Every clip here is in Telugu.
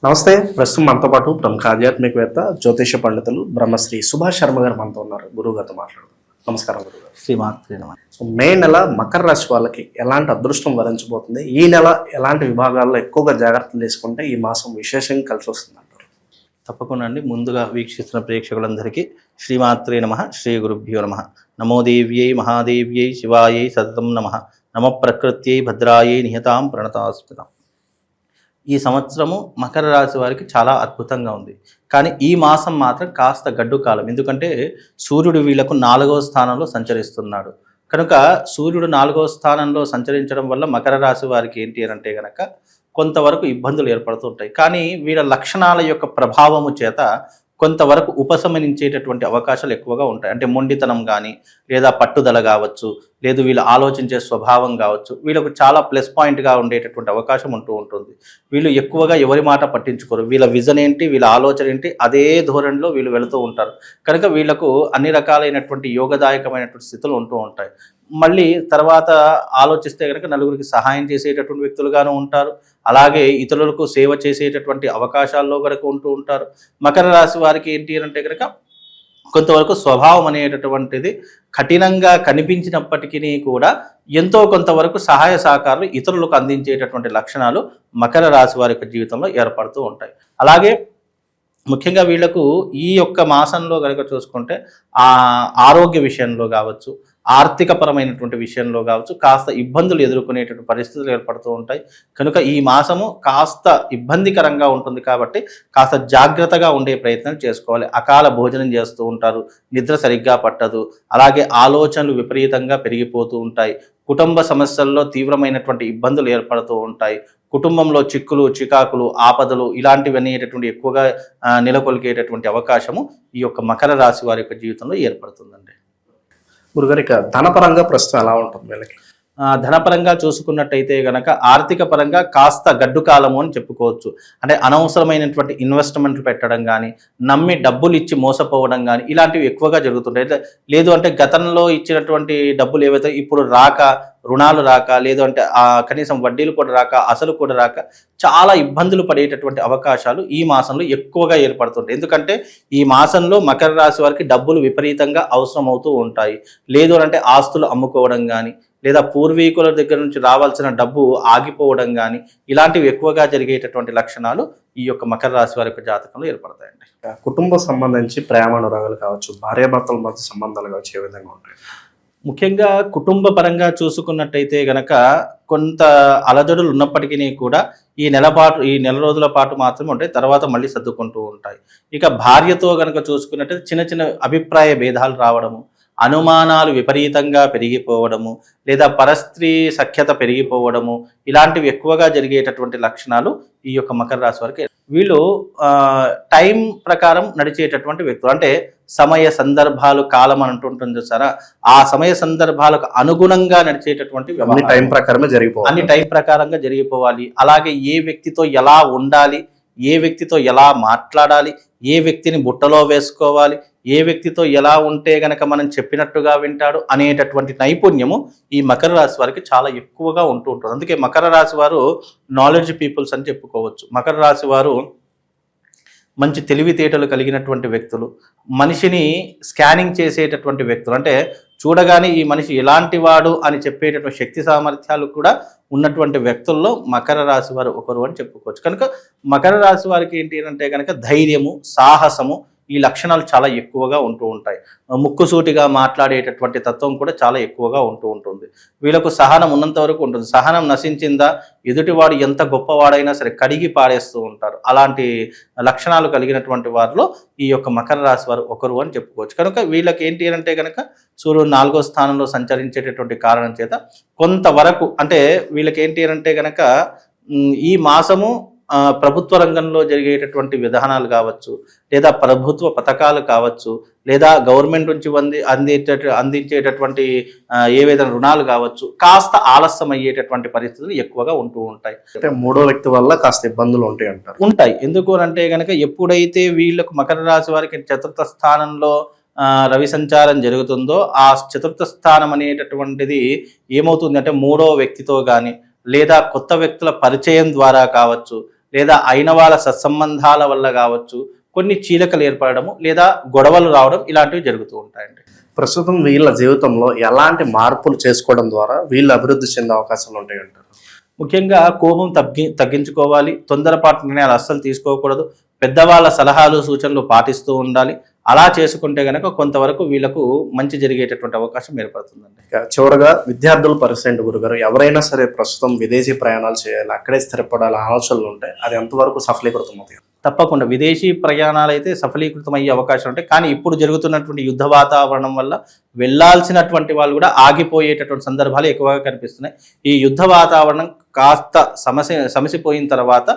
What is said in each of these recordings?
నమస్తే. ప్రస్తుతం మనతో పాటు ప్రముఖ ఆధ్యాత్మికవేత్త జ్యోతిష పండితులు బ్రహ్మశ్రీ సుభాష్ శర్మ గారు మనతో ఉన్నారు. గురువు గారితో మాట్లాడుతాం. నమస్కారం గురువు గారు. శ్రీమాత్రే నమః. సో మే నెల మకర రాశి వాళ్ళకి ఎలాంటి అదృష్టం వరించబోతుంది, ఈ నెల ఎలాంటి విభాగాల్లో ఎక్కువగా జాగ్రత్తలు తీసుకుంటే ఈ మాసం విశేషంగా కలిసి వస్తుంది అంటారు? తప్పకుండా అండి. ముందుగా వీక్షిస్తున్న ప్రేక్షకులందరికీ శ్రీమాత్రే నమః, శ్రీ గురుభ్యో నమః. నమో దేవ్యై మహాదేవ్యై శివాయై సతతం నమః. నమ ప్రకృత్యై భద్రాయై నిహతాం ప్రణతాస్మితాం. ఈ సంవత్సరము మకర రాశి వారికి చాలా అద్భుతంగా ఉంది. కానీ ఈ మాసం మాత్రం కాస్త గడ్డు కాలం. ఎందుకంటే సూర్యుడు వీళ్లకు 4వ స్థానంలో సంచరిస్తున్నాడు. కనుక సూర్యుడు 4వ స్థానంలో సంచరించడం వల్ల మకర రాశి వారికి ఏంటి అని అంటే కనుక కొంతవరకు ఇబ్బందులు ఏర్పడుతుంటాయి. కానీ వీళ్ళ లక్షణాల యొక్క ప్రభావము చేత కొంతవరకు ఉపశమనించేటటువంటి అవకాశాలు ఎక్కువగా ఉంటాయి. అంటే మొండితనం కానీ, లేదా పట్టుదల కావచ్చు, లేదు వీళ్ళు ఆలోచించే స్వభావం కావచ్చు, వీళ్ళకు చాలా ప్లస్ పాయింట్గా ఉండేటటువంటి అవకాశం ఉంటుంది. వీళ్ళు ఎక్కువగా ఎవరి మాట పట్టించుకోరు. వీళ్ళ విజన్ ఏంటి, వీళ్ళ ఆలోచన ఏంటి, అదే ధోరణిలో వీళ్ళు వెళుతూ ఉంటారు. కనుక వీళ్ళకు అన్ని రకాలైనటువంటి యోగదాయకమైనటువంటి స్థితులు ఉంటాయి. మళ్ళీ తర్వాత ఆలోచిస్తే కనుక నలుగురికి సహాయం చేసేటటువంటి వ్యక్తులుగాను ఉంటారు. అలాగే ఇతరులకు సేవ చేసేటటువంటి అవకాశాల్లో కనుక ఉంటారు. మకర రాశి వారికి ఏంటి అంటే కనుక కొంతవరకు స్వభావం అనేటటువంటిది కఠినంగా కనిపించినప్పటికీ కూడా ఎంతో కొంతవరకు సహాయ సహకారాలు ఇతరులకు అందించేటటువంటి లక్షణాలు మకర రాశి వారి యొక్క జీవితంలో ఏర్పడుతూ ఉంటాయి. అలాగే ముఖ్యంగా వీళ్లకు ఈ యొక్క మాసంలో కనుక చూసుకుంటే ఆరోగ్య విషయంలో కావచ్చు, ఆర్థిక పరమైనటువంటి విషయంలో కావచ్చు కాస్త ఇబ్బందులు ఎదుర్కొనేటువంటి పరిస్థితులు ఏర్పడుతూ ఉంటాయి. కనుక ఈ మాసము కాస్త ఇబ్బందికరంగా ఉంటుంది కాబట్టి కాస్త జాగ్రత్తగా ఉండే ప్రయత్నం చేసుకోవాలి. అకాల భోజనం చేస్తూ ఉంటారు, నిద్ర సరిగ్గా పట్టదు, అలాగే ఆలోచనలు విపరీతంగా పెరిగిపోతూ ఉంటాయి. కుటుంబ సమస్యల్లో తీవ్రమైనటువంటి ఇబ్బందులు ఏర్పడుతూ ఉంటాయి. కుటుంబంలో చిక్కులు, చికాకులు, ఆపదలు ఇలాంటివి అనేటటువంటి ఎక్కువగా నెలకొల్గేటటువంటి అవకాశము ఈ యొక్క మకర రాశి వారి యొక్క జీవితంలో ఏర్పడుతుందండి. గురుగారు, ఇక ధనపరంగా ప్రస్తుతం ఎలా ఉంటుంది వీళ్ళకి? ధనపరంగా చూసుకున్నట్టయితే గనక ఆర్థిక పరంగా కాస్త గడ్డు కాలము అని చెప్పుకోవచ్చు. అంటే అనవసరమైనటువంటి ఇన్వెస్ట్మెంట్లు పెట్టడం కానీ, నమ్మి డబ్బులు ఇచ్చి మోసపోవడం కానీ ఇలాంటివి ఎక్కువగా జరుగుతుంటాయి. లేదు అంటే గతంలో ఇచ్చినటువంటి డబ్బులు ఏవైతే ఇప్పుడు రాక, రుణాలు రాక, లేదు అంటే కనీసం వడ్డీలు కూడా రాక, అసలు కూడా రాక చాలా ఇబ్బందులు పడేటటువంటి అవకాశాలు ఈ మాసంలో ఎక్కువగా ఏర్పడుతుంటాయి. ఎందుకంటే ఈ మాసంలో మకర రాశి వారికి డబ్బులు విపరీతంగా అవసరం అవుతూ ఉంటాయి. లేదు అంటే ఆస్తులు అమ్ముకోవడం కానీ, లేదా పూర్వీకుల దగ్గర నుంచి రావాల్సిన డబ్బు ఆగిపోవడం కానీ ఇలాంటివి ఎక్కువగా జరిగేటటువంటి లక్షణాలు ఈ యొక్క మకర రాశి వారి యొక్క జాతకంలో ఏర్పడతాయండి. కుటుంబం సంబంధించి ప్రేమ అనురాగాలు కావచ్చు, భార్యాభర్తల మధ్య సంబంధాలు కావచ్చు, ఏ విధంగా ఉంటాయి? ముఖ్యంగా కుటుంబ పరంగా చూసుకున్నట్టయితే గనక కొంత అలజడులు ఉన్నప్పటికీ కూడా ఈ నెల రోజుల పాటు మాత్రమే ఉంటాయి. తర్వాత మళ్ళీ సర్దుకుంటూ ఉంటాయి. ఇక భార్యతో గనక చూసుకున్నట్టయితే చిన్న చిన్న అభిప్రాయ భేదాలు రావడము, అనుమానాలు విపరీతంగా పెరిగిపోవడము, లేదా పరస్త్రీ సఖ్యత పెరిగిపోవడము ఇలాంటివి ఎక్కువగా జరిగేటటువంటి లక్షణాలు ఈ యొక్క మకర రాశి వారికి. వీళ్ళు టైం ప్రకారం నడిచేటటువంటి వ్యక్తులు. అంటే సమయ సందర్భాలు కాలం అని అంటుంటుంది చూసారా, ఆ సమయ సందర్భాలకు అనుగుణంగా నడిచేటటువంటి అన్ని టైం ప్రకారమే జరిగిపోవాలి. అన్ని టైం ప్రకారంగా జరిగిపోవాలి. అలాగే ఏ వ్యక్తితో ఎలా ఉండాలి, ఏ వ్యక్తితో ఎలా మాట్లాడాలి, ఏ వ్యక్తిని బుట్టలో వేసుకోవాలి, ఏ వ్యక్తితో ఎలా ఉంటే గనక మనం చెప్పినట్టుగా వింటాడు అనేటటువంటి నైపుణ్యము ఈ మకర రాశి వారికి చాలా ఎక్కువగా ఉంటుంది. అందుకే మకర రాశి వారు నాలెడ్జ్ పీపుల్స్ అని చెప్పుకోవచ్చు. మకర రాశి వారు మంచి తెలివితేటలు కలిగినటువంటి వ్యక్తులు, మనిషిని స్కానింగ్ చేసేటటువంటి వ్యక్తులు. అంటే చూడగానే ఈ మనిషి ఎలాంటి వాడు అని చెప్పేటటువంటి శక్తి సామర్థ్యాలు కూడా ఉన్నటువంటి వ్యక్తుల్లో మకర రాశి వారు ఒకరు అని చెప్పుకోవచ్చు. కనుక మకర రాశి వారికి ఏంటి అంటే కనుక ధైర్యము, సాహసము ఈ లక్షణాలు చాలా ఎక్కువగా ఉంటాయి. ముక్కుసూటిగా మాట్లాడేటటువంటి తత్వం కూడా చాలా ఎక్కువగా ఉంటుంది. వీళ్ళకు సహనం ఉన్నంత వరకు ఉంటుంది. సహనం నశించిందా ఎదుటివాడు ఎంత గొప్పవాడైనా సరే కడిగి పాడేస్తూ ఉంటారు. అలాంటి లక్షణాలు కలిగినటువంటి వారిలో ఈ యొక్క మకర రాశి వారు ఒకరు అని చెప్పుకోవచ్చు. కనుక వీళ్ళకి ఏంటి అంటే కనుక సూర్యుడు 4వ స్థానంలో సంచరించేటటువంటి కారణం చేత కొంతవరకు అంటే వీళ్ళకి ఏంటి అంటే కనుక ఈ మాసము ప్రభుత్వ రంగంలో జరిగేటటువంటి విధానాలు కావచ్చు, లేదా ప్రభుత్వ పథకాలు కావచ్చు, లేదా గవర్నమెంట్ నుంచి అందించేటటువంటి ఏవైనా రుణాలు కావచ్చు కాస్త ఆలస్యం అయ్యేటటువంటి పరిస్థితులు ఎక్కువగా ఉంటాయి. అంటే మూడో వ్యక్తి వల్ల కాస్త ఇబ్బందులు ఉంటాయి. ఎందుకు అంటే కనుక ఎప్పుడైతే వీళ్ళకు మకర రాశి వారికి 4వ స్థానంలో రవి సంచారం జరుగుతుందో ఆ 4వ స్థానం అనేటటువంటిది ఏమవుతుంది అంటే మూడో వ్యక్తితో కానీ, లేదా కొత్త వ్యక్తుల పరిచయం ద్వారా కావచ్చు, లేదా అయిన వాళ్ళ సత్సంబంధాల వల్ల కావచ్చు కొన్ని చీలికలు ఏర్పడము లేదా గొడవలు రావడం ఇలాంటివి జరుగుతూ ఉంటాయండి. ప్రస్తుతం వీళ్ళ జీవితంలో ఎలాంటి మార్పులు చేసుకోవడం ద్వారా వీళ్ళు అభివృద్ధి చెందే అవకాశాలు ఉంటాయంటారు? ముఖ్యంగా కోపం తగ్గించుకోవాలి, తొందరపాటు నిర్ణయాలు అస్సలు తీసుకోకూడదు, పెద్దవాళ్ళ సలహాలు సూచనలు పాటిస్తూ ఉండాలి. అలా చేసుకుంటే కనుక కొంతవరకు వీళ్ళకు మంచి జరిగేటటువంటి అవకాశం ఏర్పడుతుందండి. ఇక చివరగా విద్యార్థుల పరిస్థితి గురుగారు, ఎవరైనా సరే ప్రస్తుతం విదేశీ ప్రయాణాలు చేయాలి, అక్కడే స్థిరపడాలి ఆలోచనలు ఉంటాయి, అది ఎంతవరకు సఫలీకృతం అవుతాయి? తప్పకుండా విదేశీ ప్రయాణాలు అయితే సఫలీకృతం అయ్యే అవకాశం ఉంటాయి. కానీ ఇప్పుడు జరుగుతున్నటువంటి యుద్ధ వాతావరణం వల్ల వెళ్ళాల్సినటువంటి వాళ్ళు కూడా ఆగిపోయేటటువంటి సందర్భాలు ఎక్కువగా కనిపిస్తున్నాయి. ఈ యుద్ధ వాతావరణం కాస్త సమసిపోయిన తర్వాత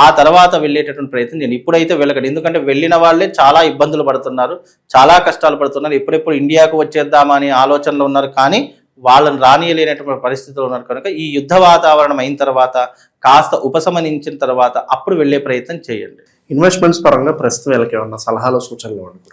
ఆ తర్వాత వెళ్ళేటటువంటి ప్రయత్నం చేయండి. ఇప్పుడైతే వెళ్ళకండి, ఎందుకంటే వెళ్ళిన వాళ్ళే చాలా ఇబ్బందులు పడుతున్నారు, చాలా కష్టాలు పడుతున్నారు. ఎప్పుడెప్పుడు ఇండియాకు వచ్చేద్దామా అనే ఆలోచనలో ఉన్నారు, కానీ వాళ్ళని రానియలేనటువంటి పరిస్థితులు ఉన్నారు. కనుక ఈ యుద్ధ వాతావరణం అయిన తర్వాత కాస్త ఉపశమనించిన తర్వాత అప్పుడు వెళ్ళే ప్రయత్నం చేయండి. ఇన్వెస్ట్మెంట్స్ పరంగా ప్రస్తుతం వీళ్ళకి ఏమన్నా సలహాలు సూచనలు ఇవ్వండి.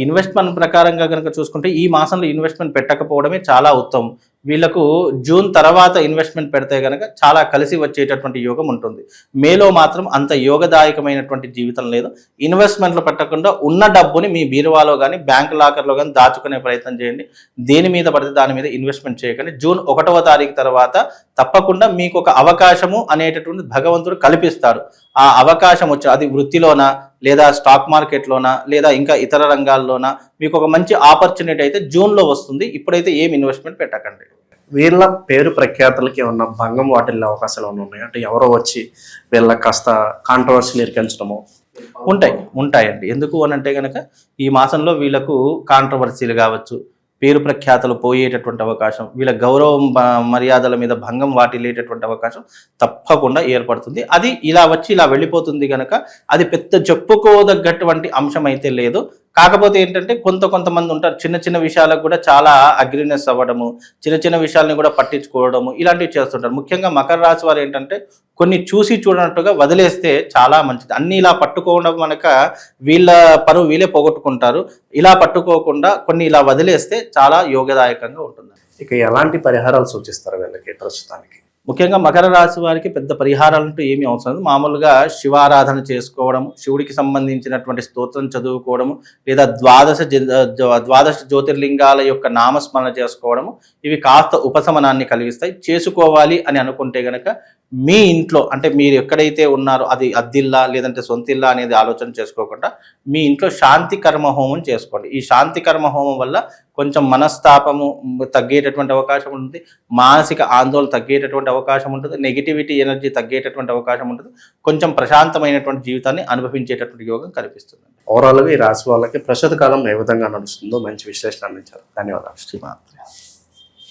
ఇన్వెస్ట్మెంట్ ప్రకారంగా కనుక చూసుకుంటే ఈ మాసంలో ఇన్వెస్ట్మెంట్ పెట్టకపోవడమే చాలా ఉత్తమం. వీళ్ళకు జూన్ తర్వాత ఇన్వెస్ట్మెంట్ పెడితే కనుక చాలా కలిసి వచ్చేటటువంటి యోగం ఉంటుంది. మేలో మాత్రం అంత యోగదాయకమైనటువంటి జీవితం లేదు. ఇన్వెస్ట్మెంట్లు పెట్టకుండా ఉన్న డబ్బుని మీ బీరువాలో కానీ బ్యాంక్ లాకర్లో కానీ దాచుకునే ప్రయత్నం చేయండి. దేని మీద పడితే దాని మీద ఇన్వెస్ట్మెంట్ చేయకండి. జూన్ 1వ తారీఖు తర్వాత తప్పకుండా మీకు ఒక అవకాశము అనేటటువంటి భగవంతుడు కల్పిస్తాడు. ఆ అవకాశం వచ్చి అది వృత్తిలోనా లేదా స్టాక్ మార్కెట్లోనా లేదా ఇంకా ఇతర రంగాల్లోనా మీకు ఒక మంచి ఆపర్చునిటీ అయితే జూన్లో వస్తుంది. ఇప్పుడైతే ఏం ఇన్వెస్ట్మెంట్ పెట్టకండి. వీళ్ళ పేరు ప్రఖ్యాతులకి ఏమన్నా భంగం వాటిల్లే అవకాశాలు ఏమన్నా ఉన్నాయి అంటే ఎవరో వచ్చి వీళ్ళకి కాస్త కాంట్రవర్సీలు ఇరికించడము ఉంటాయండి. ఎందుకు అని అంటే కనుక ఈ మాసంలో వీళ్ళకు కాంట్రవర్సీలు కావచ్చు, పేరు ప్రఖ్యాతలు పోయేటటువంటి అవకాశం, వీళ్ళ గౌరవం మర్యాదల మీద భంగం వాటిల్లేటటువంటి అవకాశం తప్పకుండా ఏర్పడుతుంది. అది ఇలా వచ్చి ఇలా వెళ్ళిపోతుంది కనుక అది పెద్ద చెప్పుకోదగ్గటువంటి అంశం అయితే లేదు. కాకపోతే ఏంటంటే కొంతమంది ఉంటారు చిన్న చిన్న విషయాలకు కూడా చాలా అగ్రినెస్ అవ్వడము, చిన్న చిన్న విషయాలని కూడా పట్టించుకోవడము ఇలాంటివి చేస్తుంటారు. ముఖ్యంగా మకర రాశి వారు ఏంటంటే కొన్ని చూసి చూడనట్టుగా వదిలేస్తే చాలా మంచిది. అన్ని ఇలా పట్టుకోవడం మనక వీళ్ళ పరువు వీళ్ళే పోగొట్టుకుంటారు. ఇలా పట్టుకోకుండా కొన్ని ఇలా వదిలేస్తే చాలా యోగదాయకంగా ఉంటుంది. ఇక ఎలాంటి పరిహారాలు సూచిస్తారు వీళ్ళకి ప్రస్తుతానికి? ముఖ్యంగా మకర రాశి వారికి పెద్ద పరిహారాలంటూ ఏమీ అవసరం లేదు. మామూలుగా శివారాధన చేసుకోవడము, శివుడికి సంబంధించినటువంటి స్తోత్రం చదువుకోవడము లేదా ద్వాదశ జ్యోతిర్లింగాల యొక్క నామస్మరణ చేసుకోవడము ఇవి కాస్త ఉపశమనాన్ని కలిగిస్తాయి. చేసుకోవాలి అని అనుకుంటే గనక మీ ఇంట్లో అంటే మీరు ఎక్కడైతే ఉన్నారో అది అద్దిల్లా లేదంటే సొంతిల్లా అనేది ఆలోచన చేసుకోకుండా మీ ఇంట్లో శాంతి కర్మ హోమం చేసుకోండి. ఈ శాంతి కర్మ హోమం వల్ల కొంచెం మనస్తాపము తగ్గేటటువంటి అవకాశం ఉంటుంది, మానసిక ఆందోళన తగ్గేటటువంటి అవకాశం ఉంటుంది, నెగిటివిటీ ఎనర్జీ తగ్గేటటువంటి అవకాశం ఉంటుంది, కొంచెం ప్రశాంతమైనటువంటి జీవితాన్ని అనుభవించేటటువంటి యోగం కనిపిస్తుంది. ఓవరాల్గా ఈ రాశి వాళ్ళకి ప్రస్తుత కాలం ఏ విధంగా నడుస్తుందో మంచి విశ్లేషణ అందించారు. ధన్యవాదాలు. శ్రీమాత్రే.